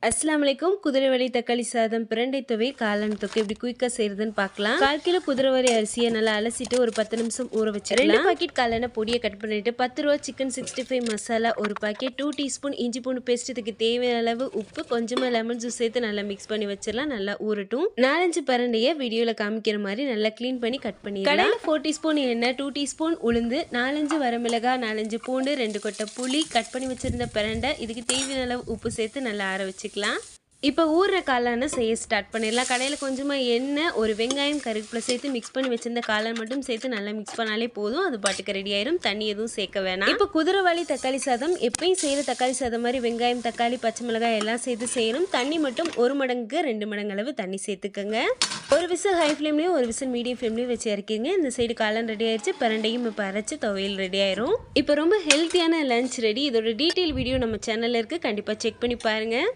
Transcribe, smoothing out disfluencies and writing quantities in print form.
அஸ்ஸலாமு அலைக்கும். குதிரைவாலி தக்காளி சாதம், பிரண்டை துவை, காளான் தொக்கு எப்படி குயிக்காக செய்யறதுன்னு பார்க்கலாம். 1/4 கிலோ குதிரைவாலி அரிசியை நல்லா அலசிட்டு ஒரு 10 நிமிஷம் ஊற வச்சுக்கலாம். 2 பாக்கெட் காளான பொடியை கட் பண்ணிட்டு 10 ரூபா சிக்கன் 65 மசாலா ஒரு பாக்கெட், 2 டீஸ்பூன் இஞ்சி பூண்டு பேஸ்ட், இதுக்கு தேவையான அளவு உப்பு, கொஞ்சமாக லெமன் ஜூஸ் சேர்த்து நல்லா மிக்ஸ் பண்ணி வச்சிடலாம். நல்லா ஊறட்டும். 4-5 பரண்டையை வீடியோவில் காமிக்கிற மாதிரி நல்லா க்ளீன் பண்ணி கட் பண்ணிடலாம். கடையில் 4 டீஸ்பூன் எண்ணெய், 2 டீஸ்பூன் உளுந்து, 4-5 வரமிளகாய், 4-5 பூண்டு, 2 கொட்டை புளி, கட் பண்ணி வச்சிருந்த பிரண்டை, இதுக்கு தேவையான அளவு உப்பு சேர்த்து நல்லா ஆற வச்சுக்கலாம். இப்போ ஊறுற காளானை செய்ய ஸ்டார்ட் பண்ணிடலாம். கடையில் கொஞ்சமாக எண்ணெய், ஒரு வெங்காயம், கருவேப்பிலை சேர்த்து மிக்ஸ் பண்ணி வச்சிருந்த காளான் மட்டும் சேர்த்து நல்லா மிக்ஸ் பண்ணாலே போதும். அது பாட்டுக்கு ரெடி ஆயிரும். தண்ணி எதுவும் சேர்க்க வேணாம். இப்போ குதிரைவாலி தக்காளி சாதம் எப்பயும் செய்கிற தக்காளி சாதம் மாதிரி வெங்காயம், தக்காளி, பச்சை மிளகாய் எல்லாம் சேர்த்து செய்யணும். தண்ணி மட்டும் 1 மடங்கு 2 மடங்கு அளவு தண்ணி சேர்த்துக்கோங்க. ஒரு விசில் ஹை ஃப்ளேம்லேயும் ஒரு விசில் மீடியம் ஃப்ளேம்லேயும் வச்சு இறக்கிங்க. இந்த சைடு காளான் ரெடி ஆயிடுச்சு. பிரண்டையும் இப்போ அரைச்சி துவையல் ரெடி ஆயிரும். இப்போ ரொம்ப ஹெல்த்தியான லஞ்ச் ரெடி. இதோட டீட்டெயில் வீடியோ நம்ம சேனலில் இருக்குது. கண்டிப்பாக செக் பண்ணி பாருங்கள்.